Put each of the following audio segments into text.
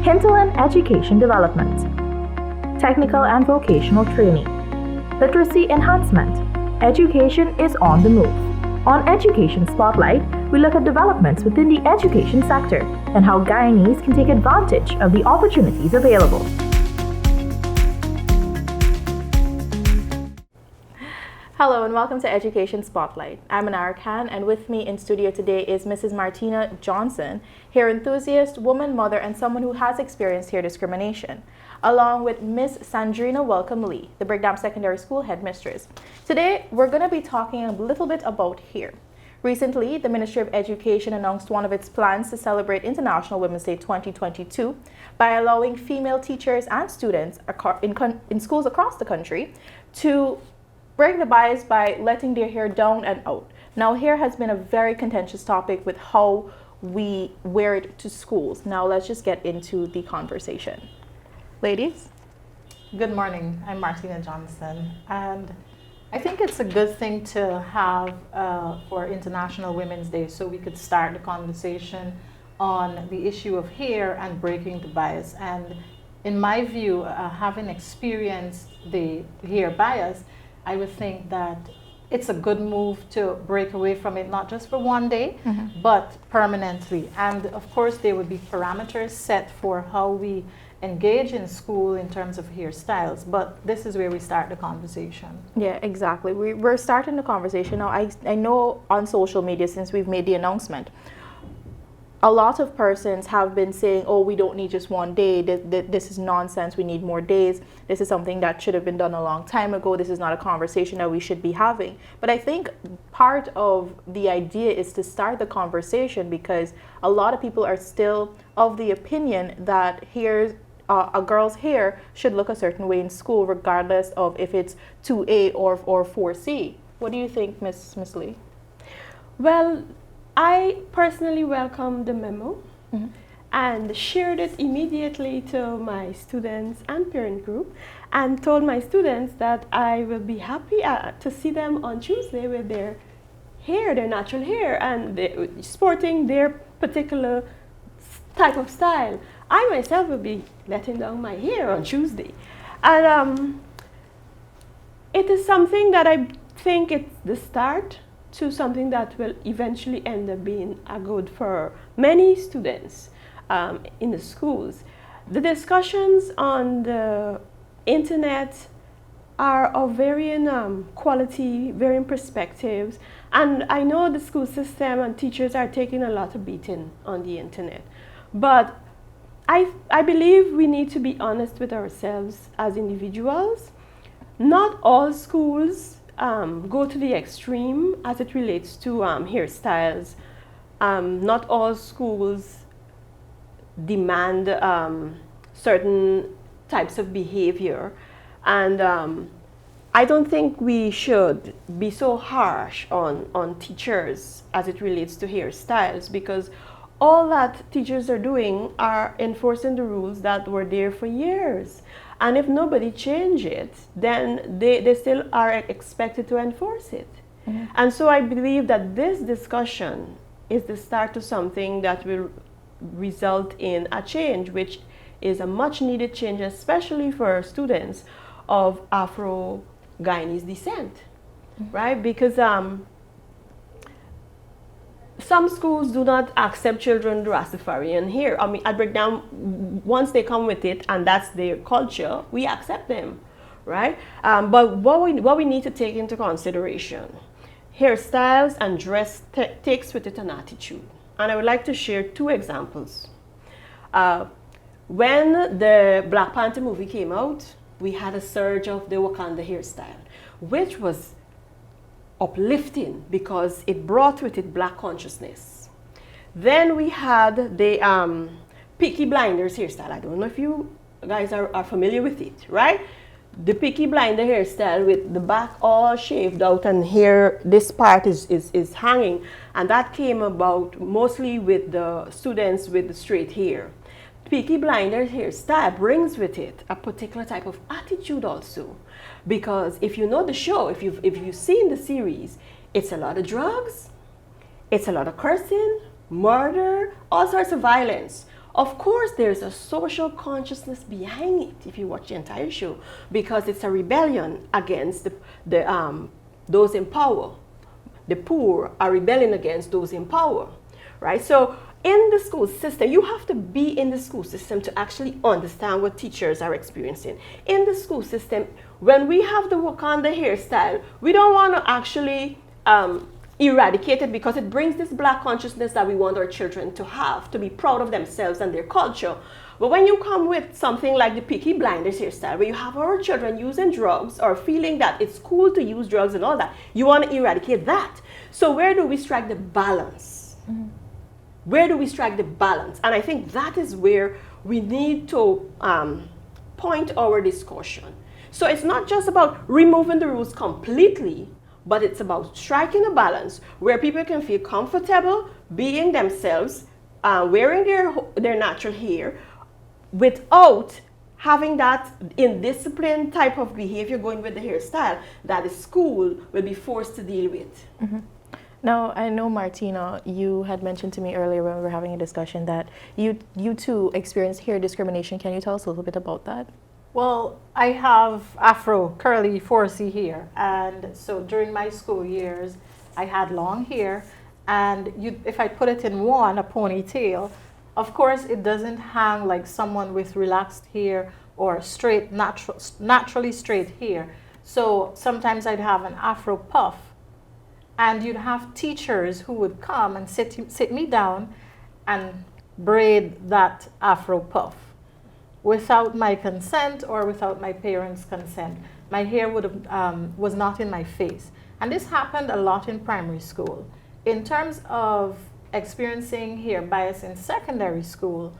hinterland education development, technical and vocational training, literacy enhancement. Education is on the move. On Education Spotlight, we look at developments within the education sector and how Guyanese can take advantage of the opportunities available. Hello and welcome to Education Spotlight. I'm Anara Khan, and with me in studio today is Mrs. Martina Johnson, hair enthusiast, woman, mother, and someone who has experienced hair discrimination, along with Miss Sandrina Welcome Lee, the Brigham Secondary School headmistress. Today, we're going to be talking a little bit about hair. Recently, the Ministry of Education announced one of its plans to celebrate International Women's Day 2022 by allowing female teachers and students in schools across the country to break the bias by letting their hair down and out. Now, hair has been a very contentious topic with how we wear it to schools. Now, let's just get into the conversation. Ladies? Good morning. I'm Martina Johnson, and I think it's a good thing to have for International Women's Day so we could start the conversation on the issue of hair and breaking the bias. And in my view, having experienced the hair bias, I would think that it's a good move to break away from it, not just for one day, but permanently. And of course, there would be parameters set for how we engage in school in terms of hairstyles, but this is where we start the conversation. Yeah, exactly. We're starting the conversation now. I know on social media, since we've made the announcement, a lot of persons have been saying, oh, we don't need just one day. This is nonsense. We need more days. This is something that should have been done a long time ago. This is not a conversation that we should be having. But I think part of the idea is to start the conversation because a lot of people are still of the opinion that a girl's hair should look a certain way in school, regardless of if it's 2A or 4C. What do you think, Miss Lee? Well, I personally welcomed the memo and shared it immediately to my students and parent group and told my students that I will be happy to see them on Tuesday with their hair, their natural hair, and sporting their particular type of style. I myself will be letting down my hair on Tuesday. And it is something that I think it's the start to something that will eventually end up being a good for many students in the schools. The discussions on the internet are of varying quality, varying perspectives, and I know the school system and teachers are taking a lot of beating on the internet. But I believe we need to be honest with ourselves as individuals. Not all schools go to the extreme as it relates to hairstyles. Not all schools demand certain types of behavior. And I don't think we should be so harsh on teachers as it relates to hairstyles, because all that teachers are doing are enforcing the rules that were there for years. And if nobody changes it, then they still are expected to enforce it. And so I believe that this discussion is the start to something that will result in a change, which is a much needed change, especially for students of Afro-Guyanese descent, right? Because some schools do not accept children with Rastafarian hair. I mean, at Brigham, once they come with it and that's their culture, we accept them, right? But what we need to take into consideration, hairstyles and dress takes with it an attitude. And I would like to share two examples. When the Black Panther movie came out, we had a surge of the Wakanda hairstyle, which was uplifting because it brought with it black consciousness. Then we had the Peaky Blinders hairstyle. I don't know if you guys are familiar with it, right? The Peaky Blinder hairstyle with the back all shaved out and here this part is hanging, and that came about mostly with the students with the straight hair. Peaky Blinders hairstyle brings with it a particular type of attitude also. Because if you know the show, if you've seen the series, it's a lot of drugs, it's a lot of cursing, murder, all sorts of violence. Of course, there's a social consciousness behind it if you watch the entire show, because it's a rebellion against those in power. The poor are rebelling against those in power, right? So in the school system, you have to be in the school system to actually understand what teachers are experiencing. In the school system, when we have the work on the hairstyle, we don't want to actually eradicate it, because it brings this black consciousness that we want our children to have, to be proud of themselves and their culture. But when you come with something like the Peaky Blinders hairstyle, where you have our children using drugs or feeling that it's cool to use drugs and all that, you want to eradicate that. So where do we strike the balance? Mm-hmm. Where do we strike the balance? And I think that is where we need to point our discussion. So it's not just about removing the rules completely, but it's about striking a balance where people can feel comfortable being themselves, wearing their natural hair, without having that indisciplined type of behavior going with the hairstyle that the school will be forced to deal with. Mm-hmm. Now, I know, Martina, you had mentioned to me earlier when we were having a discussion that you too experienced hair discrimination. Can you tell us a little bit about that? Well, I have Afro curly 4C hair, and so during my school years, I had long hair, and if I put it in a ponytail, of course it doesn't hang like someone with relaxed hair or straight, naturally straight hair. So sometimes I'd have an Afro puff, and you'd have teachers who would come and sit me down and braid that Afro puff without my consent or without my parents' consent. My hair was not in my face. And this happened a lot in primary school. In terms of experiencing hair bias in secondary school,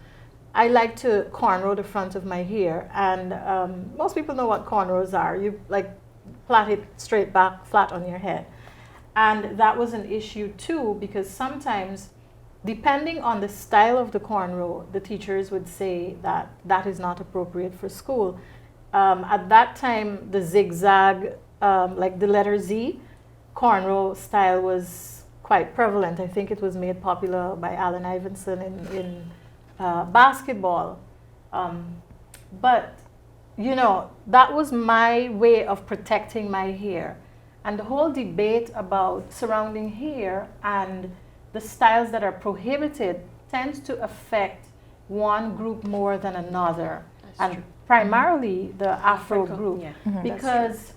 I like to cornrow the front of my hair. And most people know what cornrows are. You like plait it straight back, flat on your head. And that was an issue too, because sometimes, depending on the style of the cornrow, the teachers would say that that is not appropriate for school. At that time, the zigzag, like the letter Z, cornrow style was quite prevalent. I think it was made popular by Allen Iverson in basketball. But, you know, that was my way of protecting my hair. And the whole debate about surrounding hair and the styles that are prohibited tends to affect one group more than another. That's and true. Primarily the Afro group. Yeah. Mm-hmm. Because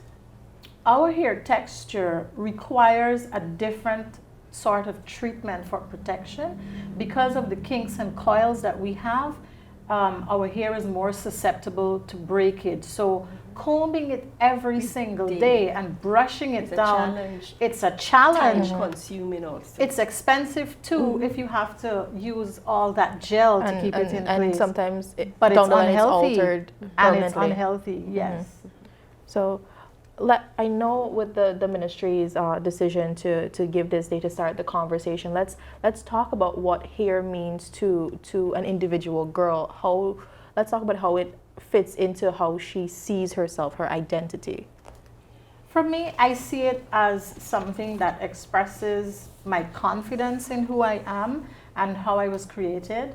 our hair texture requires a different sort of treatment for protection. Because of the kinks and coils that we have, our hair is more susceptible to breakage. So combing it every single day and brushing it down, it's a challenge. Time consuming also. It's expensive too if you have to use all that gel to keep it in place. And sometimes it's altered and it's unhealthy, yes. Mm-hmm. So I know with the ministry's decision to give this day to start the conversation, let's talk about what hair means to an individual girl. Let's talk about how it fits into how she sees herself, her identity. For me, I see it as something that expresses my confidence in who I am and how I was created.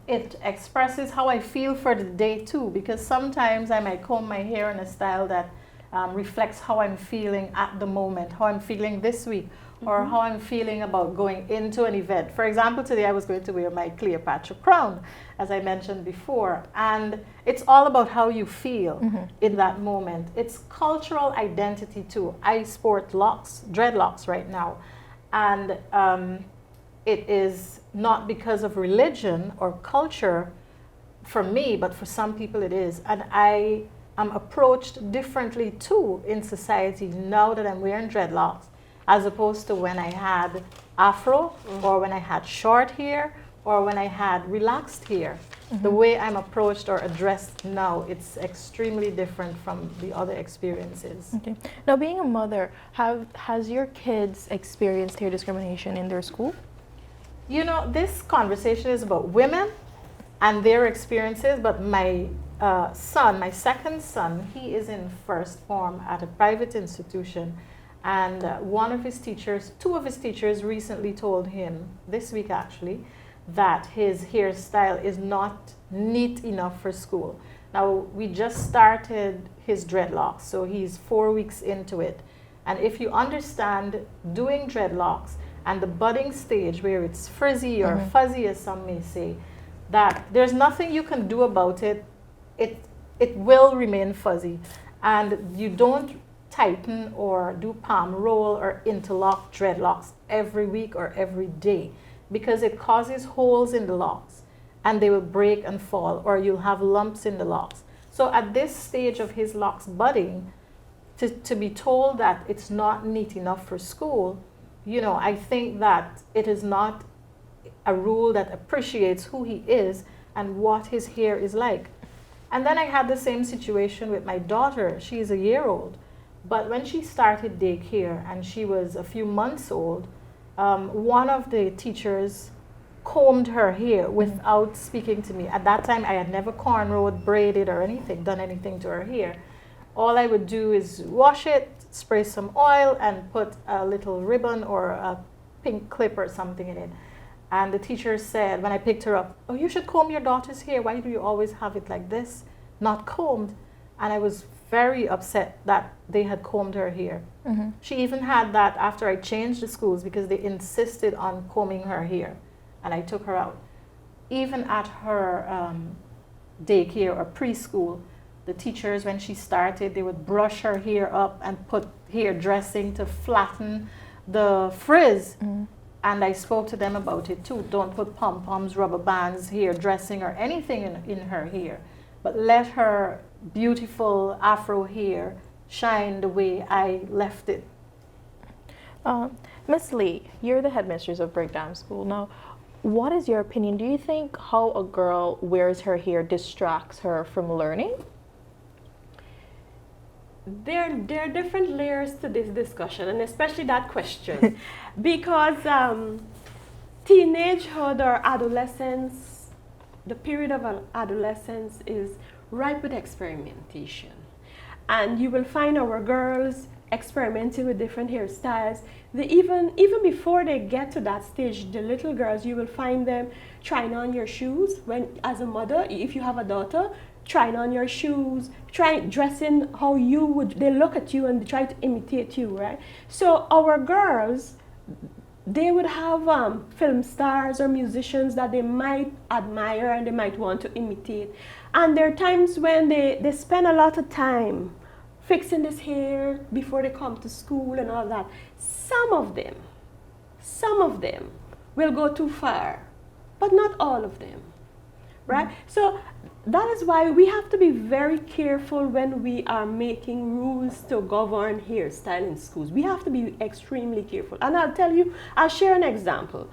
It expresses how I feel for the day too, because sometimes I might comb my hair in a style that reflects how I'm feeling at the moment, how I'm feeling this week, or how I'm feeling about going into an event. For example, today I was going to wear my Cleopatra crown, as I mentioned before. And it's all about how you feel in that moment. It's cultural identity too. I sport dreadlocks right now. And it is not because of religion or culture for me, but for some people it is. And I am approached differently too in society now that I'm wearing dreadlocks, as opposed to when I had Afro or when I had short hair or when I had relaxed hair. The way I'm approached or addressed now, it's extremely different from the other experiences. Okay. Now, being a mother, has your kids experienced hair discrimination in their school? You know, this conversation is about women and their experiences, but my son, my second son, he is in first form at a private institution. And two of his teachers recently told him, this week actually, that his hairstyle is not neat enough for school. Now, we just started his dreadlocks, so he's 4 weeks into it. And if you understand doing dreadlocks and the budding stage where it's frizzy or fuzzy, as some may say, that there's nothing you can do about it. It will remain fuzzy. And you don't tighten or do palm roll or interlock dreadlocks every week or every day, because it causes holes in the locks and they will break and fall, or you'll have lumps in the locks. So at this stage of his locks budding, to be told that it's not neat enough for school, you know, I think that it is not a rule that appreciates who he is and what his hair is like. And then I had the same situation with my daughter. She's a year old. But when she started daycare and she was a few months old, one of the teachers combed her hair without speaking to me. At that time, I had never cornrowed, braided, or anything, done anything to her hair. All I would do is wash it, spray some oil, and put a little ribbon or a pink clip or something in it. And the teacher said, when I picked her up, "Oh, you should comb your daughter's hair. Why do you always have it like this, not combed?" And I was very upset that they had combed her hair. She even had that after I changed the schools, because they insisted on combing her hair. And I took her out. Even at her daycare or preschool, the teachers, when she started, they would brush her hair up and put hair dressing to flatten the frizz. And I spoke to them about it too. Don't put pom-poms, rubber bands, hair dressing, or anything in her hair. But let her beautiful afro hair shine the way I left it. Miss Lee, you're the headmistress of Breakdown School. Now, what is your opinion? Do you think how a girl wears her hair distracts her from learning? There are different layers to this discussion, and especially that question, because teenagehood or adolescence, the period of adolescence is ripe with experimentation. And you will find our girls experimenting with different hairstyles. They even before they get to that stage, the little girls, you will find them trying on your shoes. When, as a mother, if you have a daughter, trying on your shoes, dressing how you would, they look at you and they try to imitate you, right? So our girls, they would have film stars or musicians that they might admire and they might want to imitate. And there are times when they spend a lot of time fixing this hair before they come to school and all that. Some of them will go too far, but not all of them, right? So that is why we have to be very careful when we are making rules to govern hairstyle in schools. We have to be extremely careful. And I'll share an example.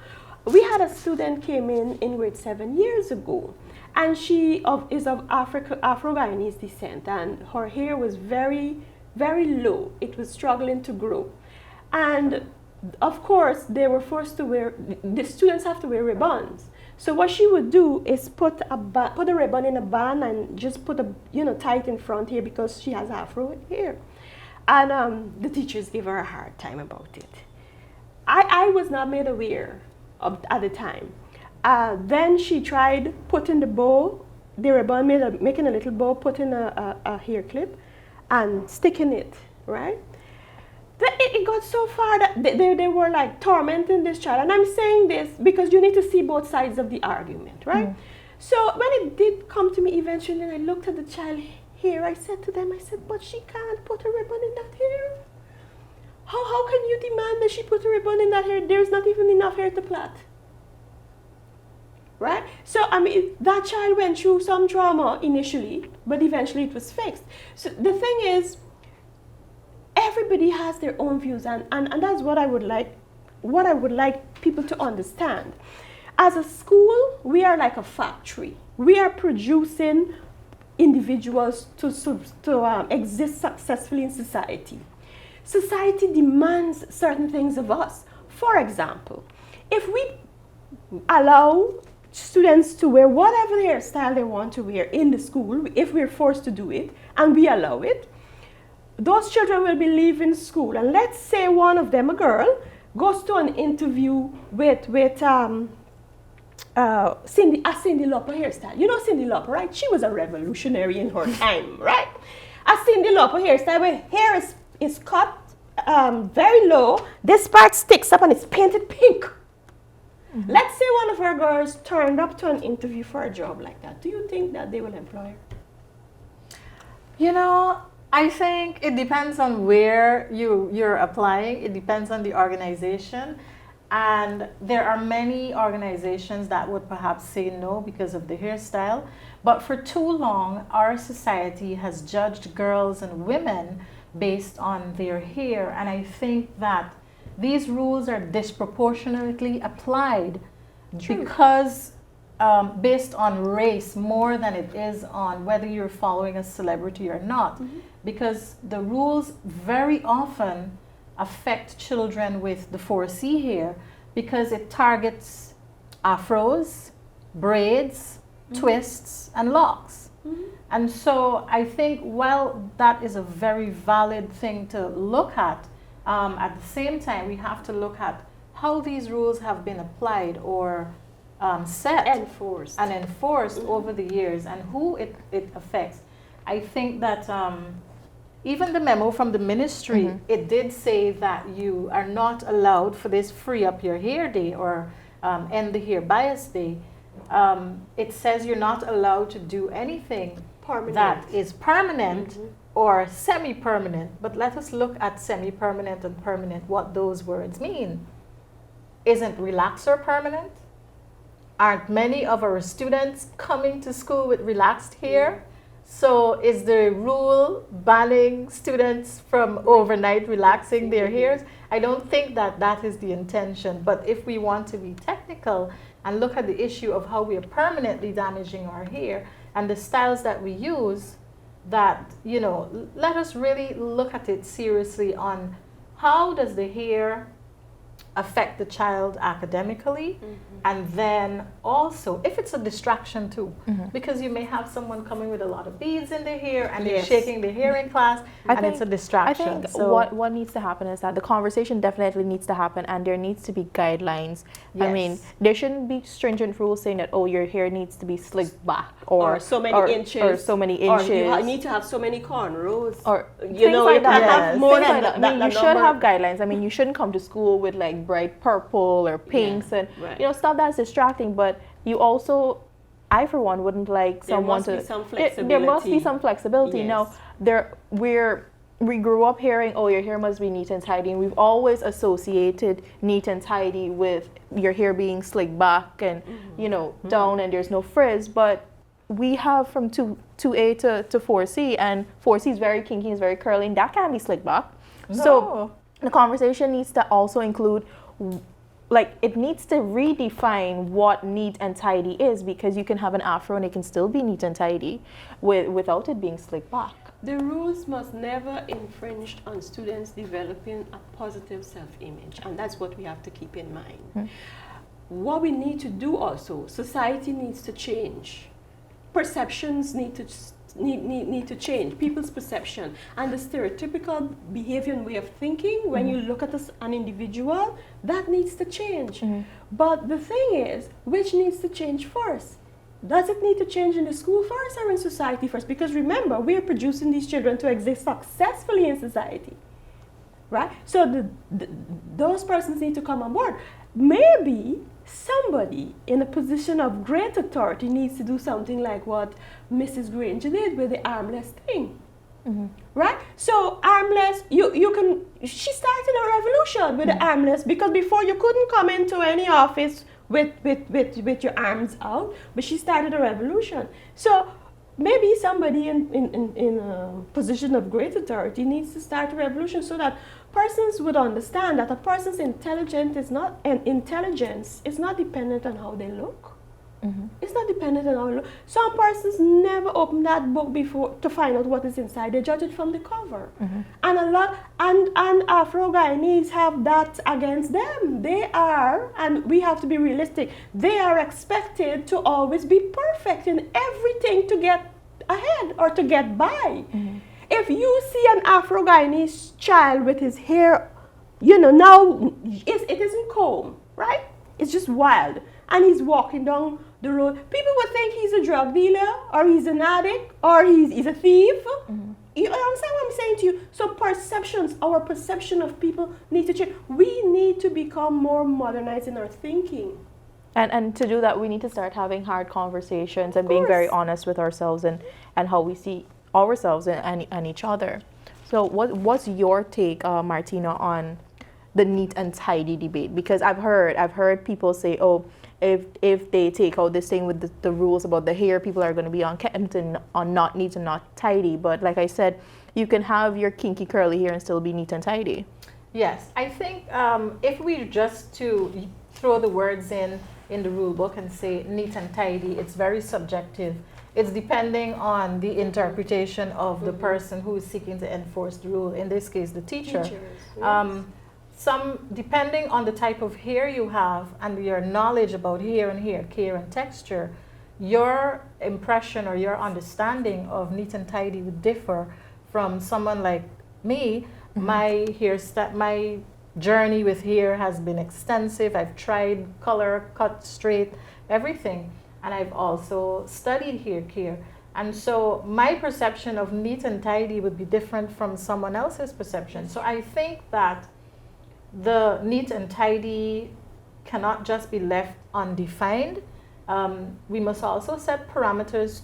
We had a student came in grade 7 years ago, and she is of Afro-Guyanese descent, and her hair was very, very low. It was struggling to grow. And of course, they were forced to wear, the students have to wear ribbons. So what she would do is put a ribbon in a band and just put tie it in front here, because she has Afro hair. And the teachers gave her a hard time about it. I was not made aware at the time. Then she tried putting the bow, the ribbon, making a little bow, putting a hair clip and sticking it, right? It got so far that they were like tormenting this child. And I'm saying this because you need to see both sides of the argument, right? So when it did come to me eventually, and I looked at the child here, I said to them, but she can't put a ribbon in that hair. How can you demand that she put a ribbon in that hair? There's not even enough hair to plait. Right? So, I mean, that child went through some trauma initially, but eventually it was fixed. So the thing is, everybody has their own views, and that's what I would like people to understand. As a school, we are like a factory. We are producing individuals to exist successfully in society. Society demands certain things of us. For example, if we allow students to wear whatever hairstyle they want to wear in the school, if we're forced to do it, and we allow it, those children will be leaving school. And let's say one of them, a girl, goes to an interview with Cyndi Lauper hairstyle. You know Cyndi Lauper, right? She was a revolutionary in her time, right? A Cyndi Lauper hairstyle where hair is cut very low. This part sticks up and it's painted pink. Mm-hmm. Let's say one of our girls turned up to an interview for a job like that. Do you think that they will employ her? You know, I think it depends on where you're applying. It depends on the organization. And there are many organizations that would perhaps say no because of the hairstyle. But for too long, our society has judged girls and women based on their hair. And I think that these rules are disproportionately applied because based on race more than it is on whether you're following a celebrity or not. Mm-hmm. Because the rules very often affect children with the 4C hair because it targets afros, braids, mm-hmm. twists, and locks. Mm-hmm. And so I think while that is a very valid thing to look at the same time we have to look at how these rules have been applied or set enforced mm-hmm. over the years and who it affects. I think that even the memo from the ministry, mm-hmm. it did say that you are not allowed for this free up your hair day or end the hair bias day. It says you're not allowed to do anything that is permanent mm-hmm. or semi-permanent. But let us look at semi-permanent and permanent, what those words mean. Isn't relaxer permanent? Aren't many of our students coming to school with relaxed hair? Mm-hmm. So is the rule banning students from overnight relaxing their hairs? I don't think that that is the intention. But if we want to be technical and look at the issue of how we are permanently damaging our hair and the styles that we use, that, you know, let us really look at it seriously on how does the hair affect the child academically, mm-hmm. and then also if it's a distraction too, mm-hmm. because you may have someone coming with a lot of beads in their hair and yes. they're shaking their hair in class it's a distraction. I think what needs to happen is that the conversation definitely needs to happen and there needs to be guidelines. Yes. I mean, there shouldn't be stringent rules saying that, oh, your hair needs to be slicked back or so many inches or so many inches or you need to have so many cornrows or you know like you can't have more than that. I mean, you should have guidelines. I mean, you shouldn't come to school with like bright purple or pinks and you know, stuff that's distracting, but you also, I for one wouldn't like someone to there must be some flexibility. Yes. Now we grew up hearing, oh, your hair must be neat and tidy, and we've always associated neat and tidy with your hair being slicked back and mm-hmm. you know, mm-hmm. down and there's no frizz. But we have from 2A to 4C, and 4C is very kinky, is very curly, and that can't be slicked back. No. So the conversation needs to also include, like, it needs to redefine what neat and tidy is, because you can have an afro and it can still be neat and tidy without it being slicked back. The rules must never infringe on students developing a positive self-image, and that's what we have to keep in mind. Mm-hmm. What we need to do also, society needs to change. Perceptions need to change, people's perception, and the stereotypical behavior and way of thinking when mm-hmm. you look at an individual, that needs to change. Mm-hmm. But the thing is, which needs to change first? Does it need to change in the school first or in society first? Because remember, we are producing these children to exist successfully in society, right? So those persons need to come on board. Maybe somebody in a position of great authority needs to do something like what Mrs. Granger did with the armless thing, mm-hmm. right? So armless, she started a revolution with mm-hmm. the armless, because before you couldn't come into any office with your arms out, but she started a revolution. So maybe somebody in a position of great authority needs to start a revolution so that persons would understand that a person's intelligence is not dependent on how they look. Mm-hmm. It's not dependent on how they look. Some persons never open that book before to find out what is inside. They judge it from the cover. Mm-hmm. And Afro Guyanese have that against them. They are, and we have to be realistic, they are expected to always be perfect in everything to get ahead or to get by. Mm-hmm. If you see an Afro Guyanese child with his hair, you know, now it isn't combed, right? It's just wild. and he's walking down the road, people would think he's a drug dealer, or he's an addict, or he's a thief. You understand what I'm saying to you? So perceptions, our perception of people need to change. We need to become more modernized in our thinking. And to do that, we need to start having hard conversations and being very honest with ourselves and how we see ourselves and each other. So what's your take, Martina, on the neat and tidy debate? Because I've heard people say, oh, if they take out this thing with the rules about the hair, people are going to be unkempt and on not neat and not tidy. But like I said, you can have your kinky curly hair and still be neat and tidy. Yes, I think if we just to throw the words in the rule book and say neat and tidy, it's very subjective. It's depending on the interpretation of the person who is seeking to enforce the rule, in this case, the teacher. Yes. Depending on the type of hair you have and your knowledge about hair care and texture, your impression or your understanding of neat and tidy would differ from someone like me. My journey with hair has been extensive. I've tried color, cut, straight, everything. And I've also studied hair care. And so my perception of neat and tidy would be different from someone else's perception. So I think that the neat and tidy cannot just be left undefined. We must also set parameters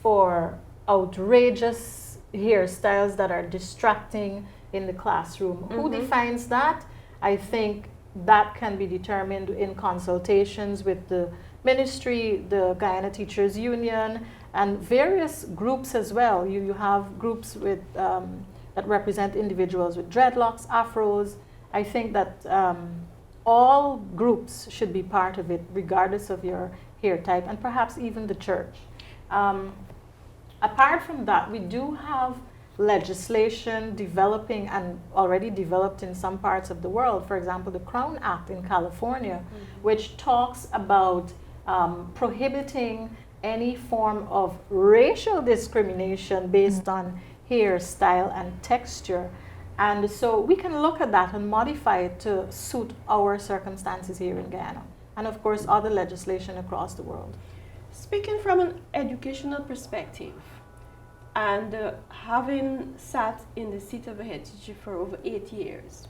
for outrageous hairstyles that are distracting in the classroom. Who defines that? I think that can be determined in consultations with the ministry, the Guyana Teachers Union, and various groups as well. You have groups with that represent individuals with dreadlocks, afros. I think that all groups should be part of it, regardless of your hair type, and perhaps even the church. Apart from that, we do have legislation developing and already developed in some parts of the world. For example, the Crown Act in California, which talks about prohibiting any form of racial discrimination based on hairstyle and texture. And so we can look at that and modify it to suit our circumstances here in Guyana, and of course other legislation across the world. Speaking from an educational perspective, and having sat in the seat of a head teacher for over 8 years,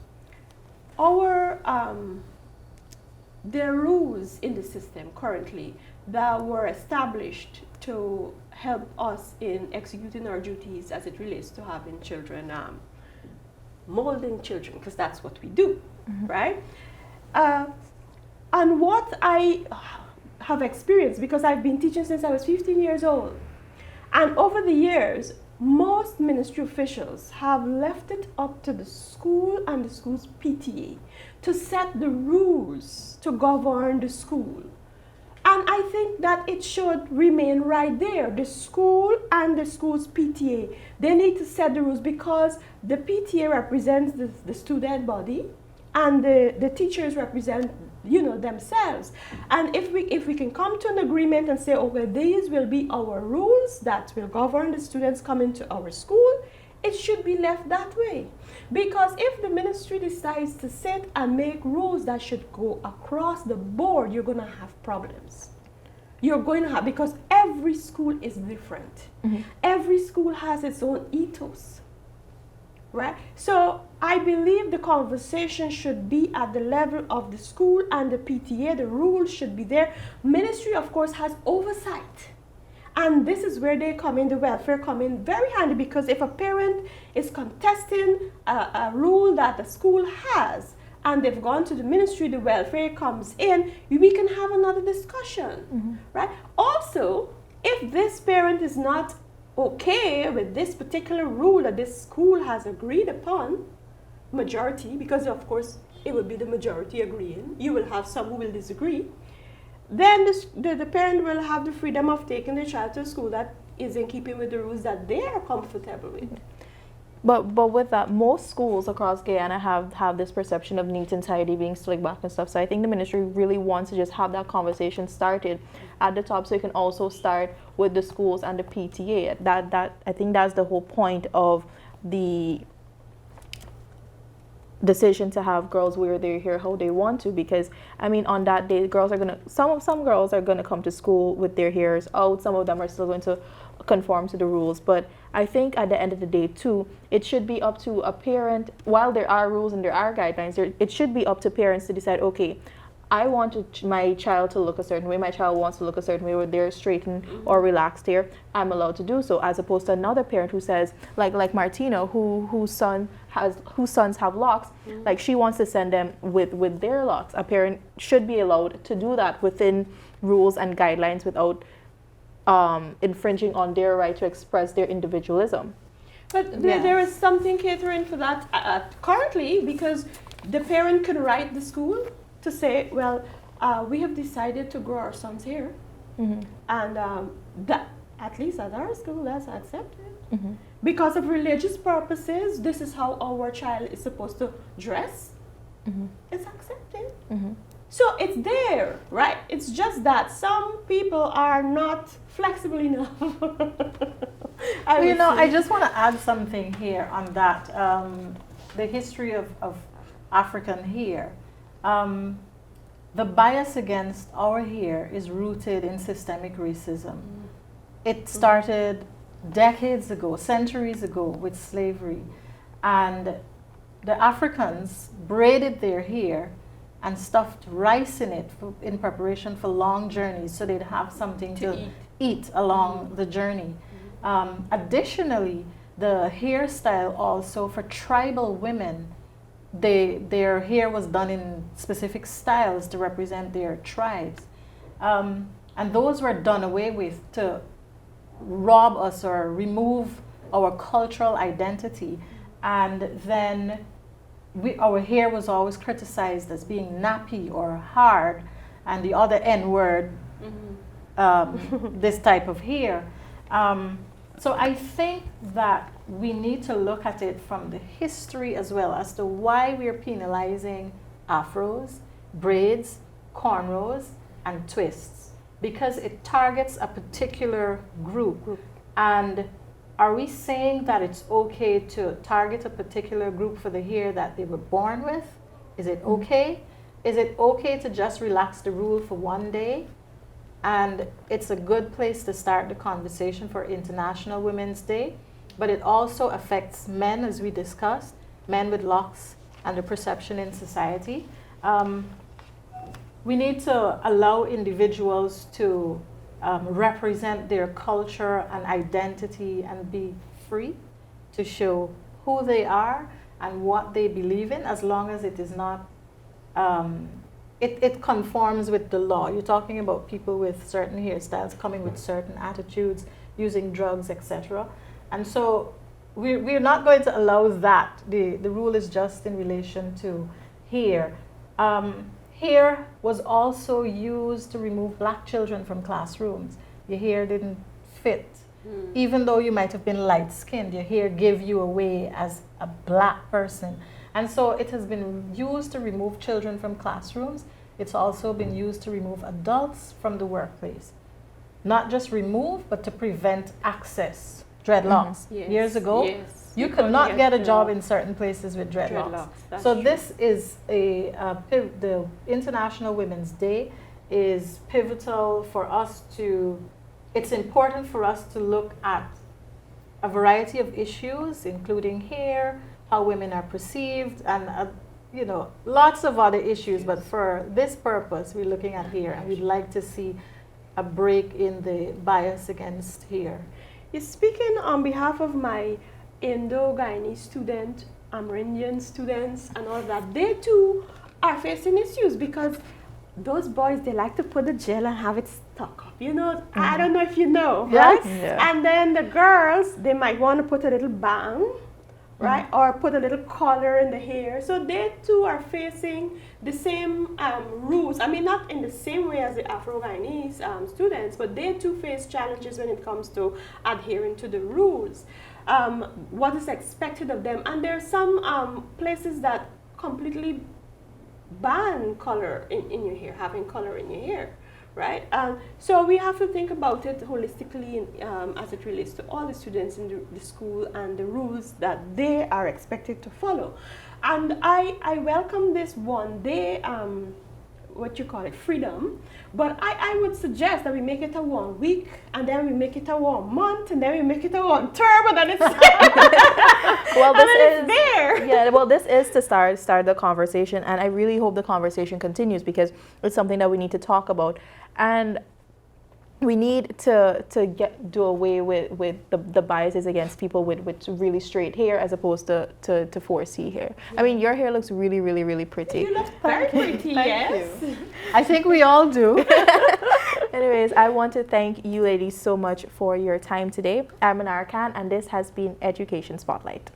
there are rules in the system currently that were established to help us in executing our duties as it relates to having children, molding children, because that's what we do, right? And what I have experienced, because I've been teaching since I was 15 years old, and over the years, most ministry officials have left it up to the school and the school's PTA to set the rules to govern the school. And I think that it should remain right there. The school and the school's PTA, they need to set the rules, because the PTA represents the student body and the teachers represent, themselves. And if we can come to an agreement and say, okay, these will be our rules that will govern the students coming to our school, it should be left that way. Because if the ministry decides to sit and make rules that should go across the board, you're going to have problems. You're going to have, because every school is different. Every school has its own ethos, right? So I believe the conversation should be at the level of the school and the PTA. The rules should be there. Ministry, of course, has oversight. And this is where they come in, the welfare come in very handy, because if a parent is contesting a rule that the school has, and they've gone to the ministry, the welfare comes in, we can have another discussion, right? Also, if this parent is not okay with this particular rule that this school has agreed upon, majority, because of course it will be the majority agreeing, you will have some who will disagree, then the parent will have the freedom of taking the child to a school that is in keeping with the rules that they are comfortable with. But with that, most schools across Guyana have this perception of neat and tidy, being slick back and stuff. So I think the ministry really wants to just have that conversation started at the top, so you can also start with the schools and the PTA. That I think that's the whole point of the decision to have girls wear their hair how they want to, because I mean on that day girls are gonna some girls are gonna come to school with their hairs out, some of them are still going to conform to the rules. But I think at the end of the day too, it should be up to a parent. While there are rules and there are guidelines, it should be up to parents to decide, okay, I want my child to look a certain way, my child wants to look a certain way with their straightened or relaxed hair, I'm allowed to do so, as opposed to another parent who says, like Martina, whose sons have locks, like she wants to send them with their locks. A parent should be allowed to do that within rules and guidelines without infringing on their right to express their individualism. But there is something catering for that currently, because the parent can write the school to say, well, we have decided to grow our son's hair, and that, at least at our school, that's accepted. Because of religious purposes, this is how our child is supposed to dress. It's accepted. So it's there, right? It's just that some people are not flexible enough. I just want to add something here on that. The history of African hair. The bias against our hair is rooted in systemic racism. It started decades ago, centuries ago, with slavery. And the Africans braided their hair and stuffed rice in it in preparation for long journeys, so they'd have something to eat along the journey. Additionally, the hairstyle also for tribal women, their hair was done in specific styles to represent their tribes. And those were done away with to rob us or remove our cultural identity. And then our hair was always criticized as being nappy or hard, and the other N word, this type of hair. So I think that we need to look at it from the history as well as to why we're penalizing afros, braids, cornrows, and twists, because it targets a particular group. And are we saying that it's okay to target a particular group for the hair that they were born with? Is it okay? Is it okay to just relax the rule for one day? And it's a good place to start the conversation for International Women's Day. But it also affects men, as we discussed, men with locks and the perception in society. We need to allow individuals to represent their culture and identity and be free to show who they are and what they believe in, as long as it is not, it conforms with the law. You're talking about people with certain hairstyles coming with certain attitudes, using drugs, etc. And so we're not going to allow that. The rule is just in relation to hair. Hair was also used to remove black children from classrooms. Your hair didn't fit. Even though you might have been light-skinned, your hair gave you away as a black person. And so it has been used to remove children from classrooms. It's also been used to remove adults from the workplace. Not just remove, but to prevent access. Dreadlocks. Years ago, you could not get a job in certain places with dreadlocks. So this is the International Women's Day is pivotal for us to, it's important for us to look at a variety of issues, including hair, how women are perceived, and lots of other issues. But for this purpose, we're looking at hair, and we'd like to see a break in the bias against hair. You're speaking on behalf of my Indo-Guyanese student, Amerindian students, and all that. They too are facing issues because those boys, they like to put the gel and have it stuck up. I don't know if you know, right? Yeah. And then the girls, they might want to put a little bang, right? Or put a little color in the hair. So they too are facing the same rules. I mean, not in the same way as the Afro-Guyanese students, but they too face challenges when it comes to adhering to the rules. What is expected of them. And there are some places that completely ban color in your hair, having color in your hair, right? So we have to think about it holistically as it relates to all the students in the school and the rules that they are expected to follow. And I welcome this 1 day, what you call it, freedom, but I would suggest that we make it a 1 week, and then we make it a 1 month, and then we make it a 1 term, and then it's Well, and then it's there. Yeah, well, this is to start the conversation, and I really hope the conversation continues because it's something that we need to talk about, and we need to do away with the biases against people with really straight hair as opposed to 4C hair. I mean, your hair looks really, really, really pretty. You look very pretty, yes. I think we all do. Anyways, I want to thank you ladies so much for your time today. I'm Manara Khan, and this has been Education Spotlight.